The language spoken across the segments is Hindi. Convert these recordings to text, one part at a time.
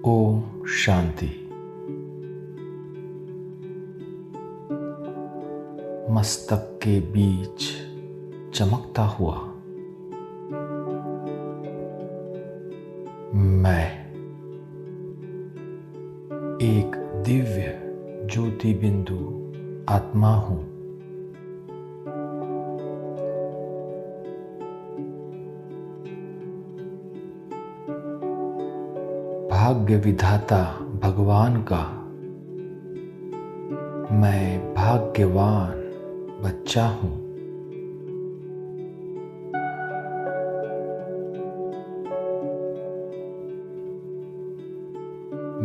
ओम शांति। मस्तक के बीच चमकता हुआ मैं एक दिव्य ज्योति बिंदु आत्मा हूं। भाग्य विधाता भगवान का मैं भाग्यवान बच्चा हूं।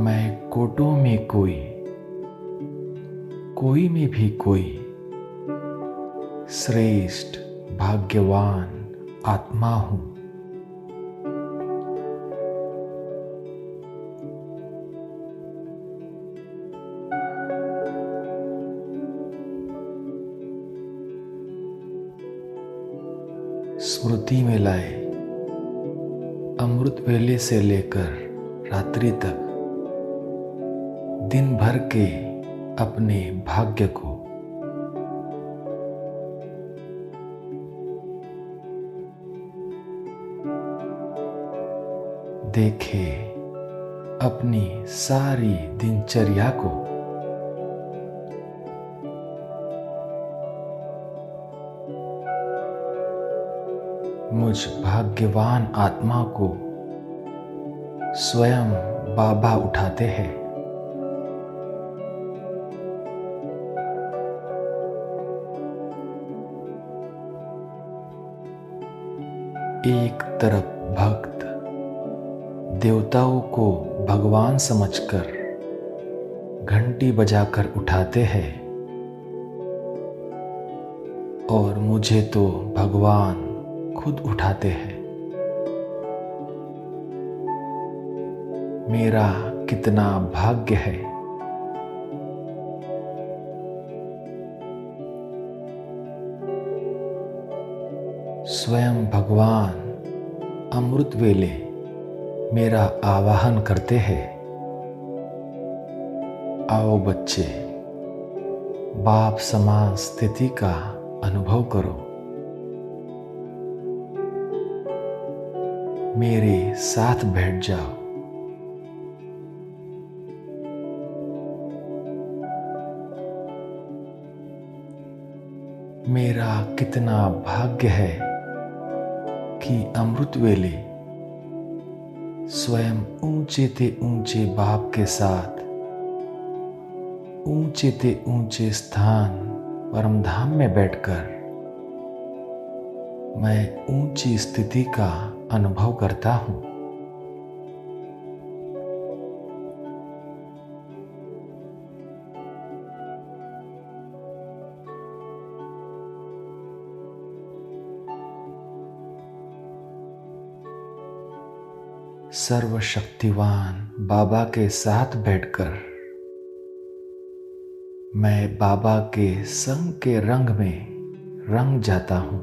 मैं कोटों में कोई में भी कोई श्रेष्ठ भाग्यवान आत्मा हूं। स्मृति में लाए अमृत वेले से लेकर रात्रि तक दिन भर के अपने भाग्य को देखे, अपनी सारी दिनचर्या को मुझ भाग्यवान आत्मा को स्वयं बाबा उठाते हैं। एक तरफ भक्त देवताओं को भगवान समझकर घंटी बजाकर उठाते हैं और मुझे तो भगवान खुद उठाते हैं। मेरा कितना भाग्य है। स्वयं भगवान अमृत वेले मेरा आवाहन करते हैं। आओ बच्चे, बाप समान स्थिति का अनुभव करो। मेरे साथ बैठ जाओ। मेरा कितना भाग्य है कि अमृत वेले स्वयं ऊंचे ते ऊंचे बाप के साथ ऊंचे ते ऊंचे स्थान परमधाम में बैठकर मैं ऊंची स्थिति का अनुभव करता हूं। सर्वशक्तिवान बाबा के साथ बैठकर मैं बाबा के संग के रंग में रंग जाता हूं।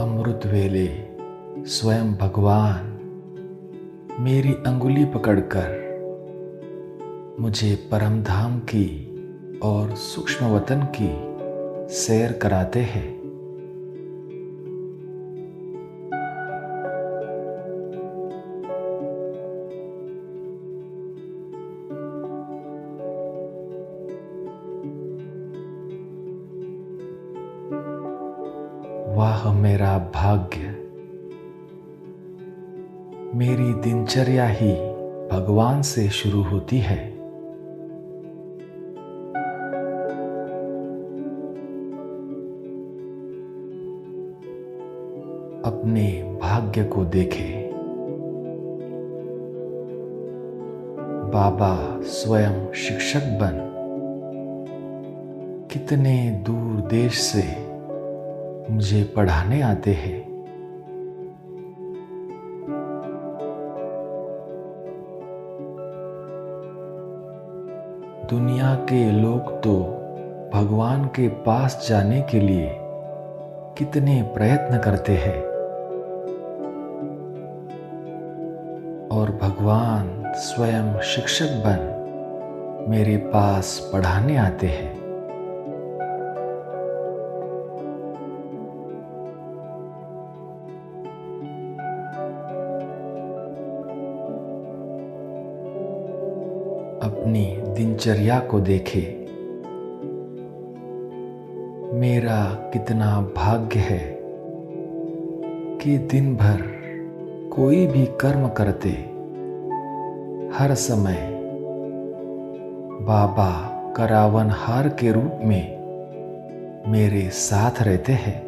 अमृत वेले स्वयं भगवान मेरी अंगुली पकड़कर मुझे परमधाम की और सूक्ष्म वतन की सैर कराते हैं। वाह मेरा भाग्य। मेरी दिनचर्या ही भगवान से शुरू होती है। अपने भाग्य को देखे। बाबा स्वयं शिक्षक बन कितने दूर देश से मुझे पढ़ाने आते हैं। दुनिया के लोग तो भगवान के पास जाने के लिए कितने प्रयत्न करते हैं और भगवान स्वयं शिक्षक बन मेरे पास पढ़ाने आते हैं। अपनी दिनचर्या को देखें। मेरा कितना भाग्य है कि दिन भर कोई भी कर्म करते हर समय बाबा करावनहार के रूप में मेरे साथ रहते हैं।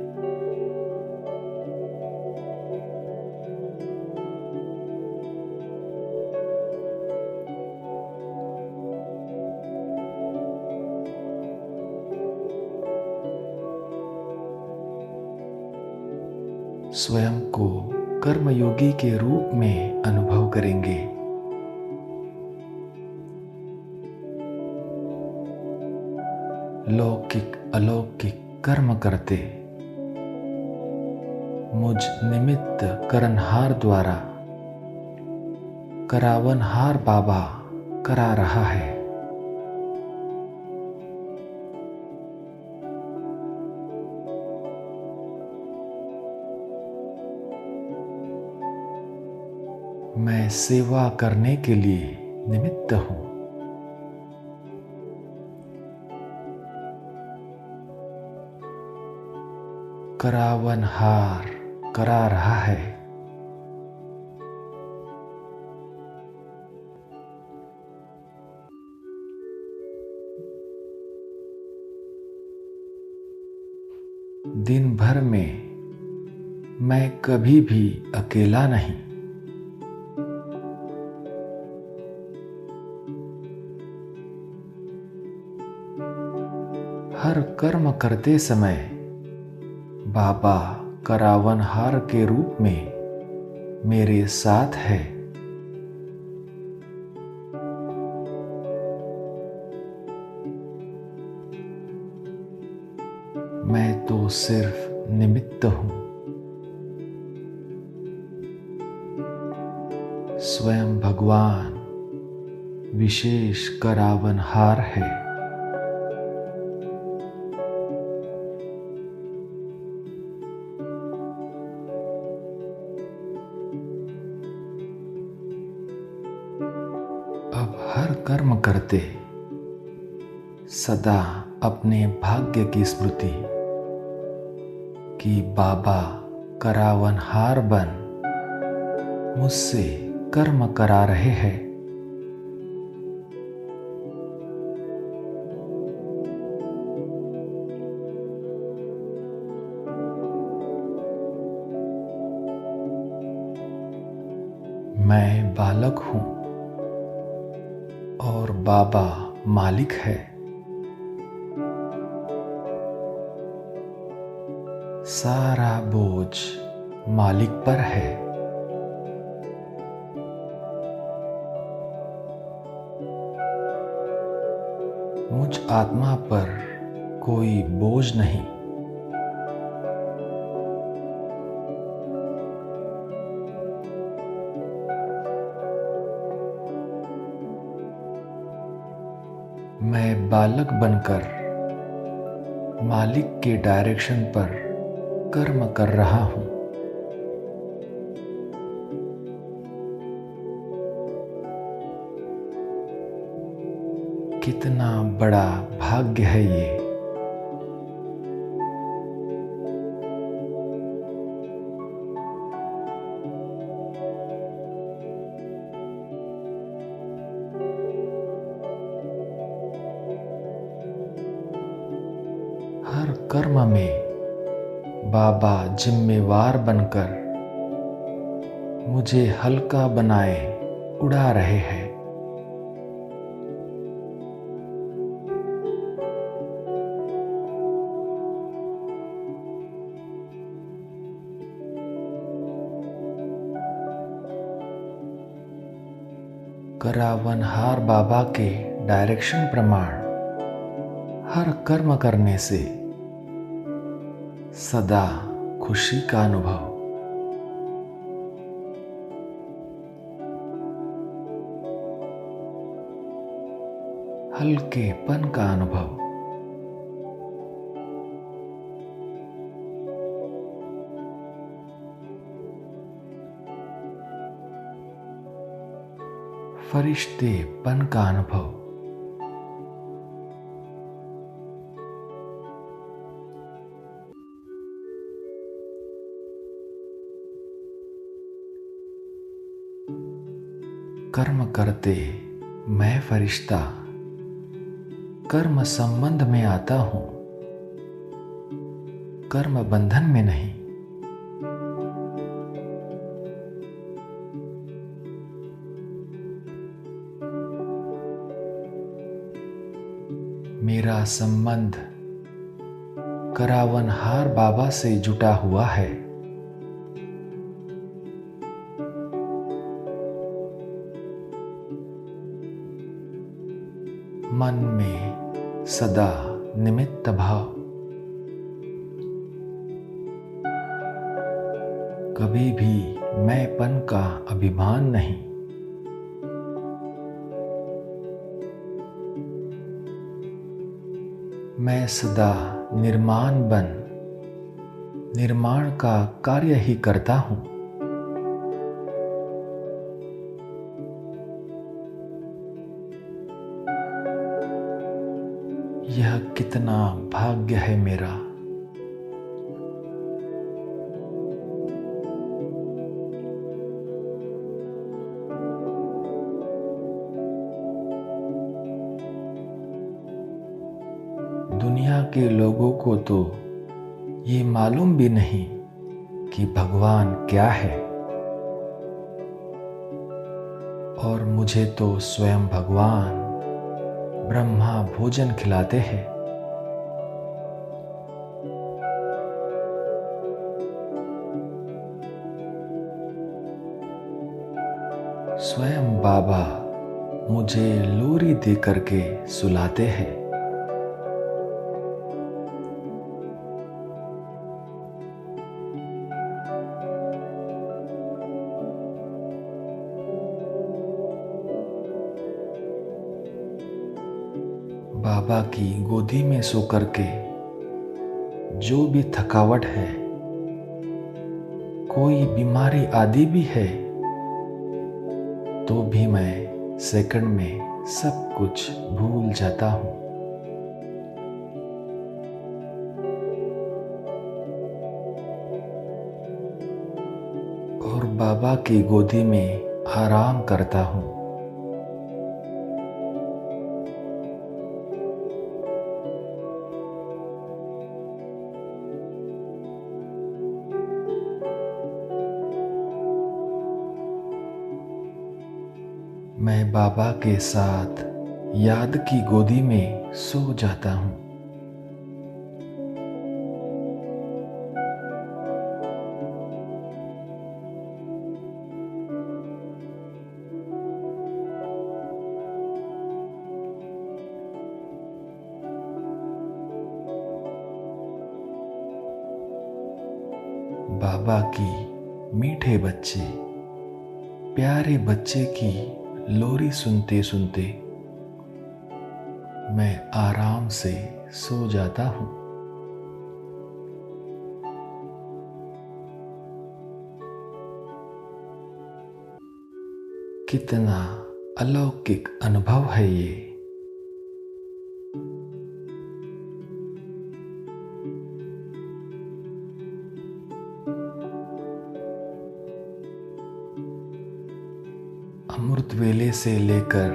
स्वयं को कर्मयोगी के रूप में अनुभव करेंगे। लौकिक अलौकिक कर्म करते मुझ निमित्त करनहार द्वारा करावनहार बाबा करा रहा है। मैं सेवा करने के लिए निमित्त हूं। करावनहार करा रहा है। दिन भर में मैं कभी भी अकेला नहीं। हर कर्म करते समय बाबा करावनहार के रूप में मेरे साथ है। मैं तो सिर्फ निमित्त हूं। स्वयं भगवान विशेष करावनहार है। अब हर कर्म करते सदा अपने भाग्य की स्मृति कि बाबा करावनहार बन मुझसे कर्म करा रहे हैं। मैं बालक हूं और बाबा मालिक है। सारा बोझ मालिक पर है। मुझ आत्मा पर कोई बोझ नहीं। मैं बालक बनकर मालिक के डायरेक्शन पर कर्म कर रहा हूं। कितना बड़ा भाग्य है ये। हर कर्म में बाबा जिम्मेवार बनकर मुझे हल्का बनाए उड़ा रहे हैं। करावनहार बाबा के डायरेक्शन प्रमाण हर कर्म करने से सदा खुशी का अनुभव, हल्केपन का अनुभव, फरिश्तेपन का अनुभव, कर्म करते मैं फरिश्ता कर्म संबंध में आता हूं, कर्म बंधन में नहीं। मेरा संबंध करावनहार बाबा से जुटा हुआ है। मन में सदा निमित्त भाव, कभी भी मैंपन का अभिमान नहीं। मैं सदा निर्माण बन निर्माण का कार्य ही करता हूं। यह कितना भाग्य है मेरा। दुनिया के लोगों को तो ये मालूम भी नहीं कि भगवान क्या है, और मुझे तो स्वयं भगवान ब्रह्मा भोजन खिलाते हैं। स्वयं बाबा मुझे लोरी दे करके सुलाते हैं। बाबा की गोदी में सो करके जो भी थकावट है, कोई बीमारी आदि भी है, तो भी मैं सेकंड में सब कुछ भूल जाता हूं। और बाबा की गोदी में आराम करता हूं। मैं बाबा के साथ याद की गोदी में सो जाता हूं। बाबा की मीठे बच्चे, प्यारे बच्चे की लोरी सुनते सुनते मैं आराम से सो जाता हूं। कितना अलौकिक अनुभव है ये। अमृत वेले से लेकर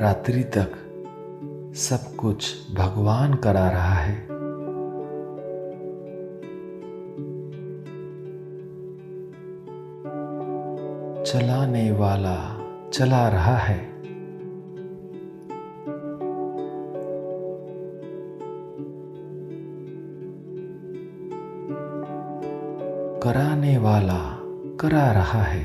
रात्रि तक सब कुछ भगवान करा रहा है। चलाने वाला चला रहा है। कराने वाला करा रहा है।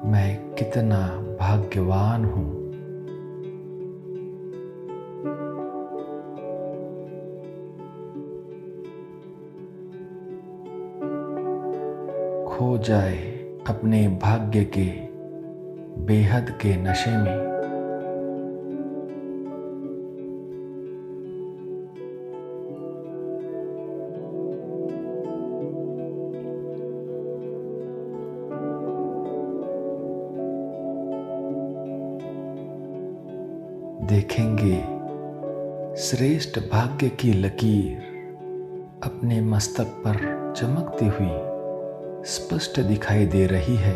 मैं कितना भाग्यवान हूँ। खो जाए अपने भाग्य के बेहद के नशे में। देखेंगे श्रेष्ठ भाग्य की लकीर अपने मस्तक पर चमकती हुई स्पष्ट दिखाई दे रही है।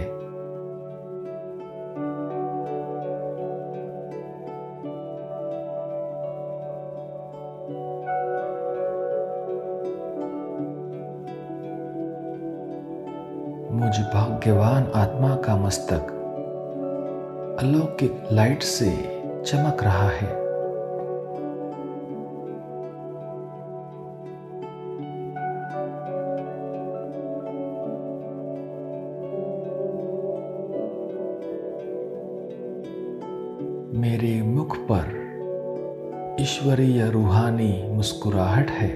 मुझ भाग्यवान आत्मा का मस्तक अलौकिक लाइट से चमक रहा है। मेरे मुख पर ईश्वरीय रूहानी मुस्कुराहट है।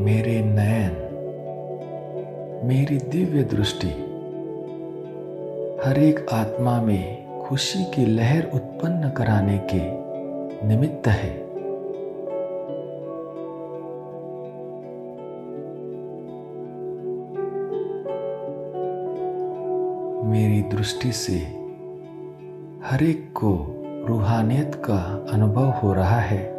मेरे नयन, मेरी दिव्य दृष्टि हर एक आत्मा में खुशी की लहर उत्पन्न कराने के निमित्त है। मेरी दृष्टि से हर एक को रूहानियत का अनुभव हो रहा है।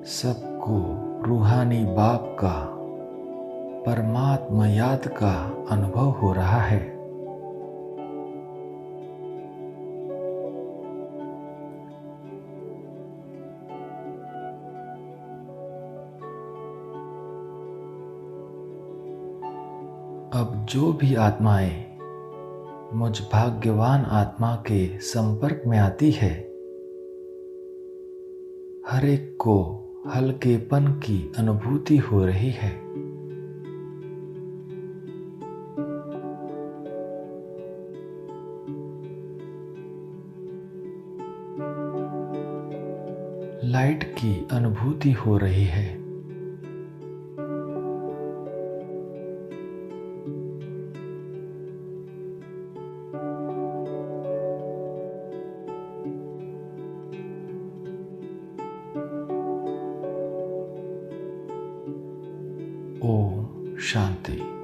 सबको रूहानी बाप का, परमात्मा याद का अनुभव हो रहा है। अब जो भी आत्माएं मुझ भाग्यवान आत्मा के संपर्क में आती है, हर एक को हल्केपन की अनुभूति हो रही है। लाइट की अनुभूति हो रही है। ओम शांति।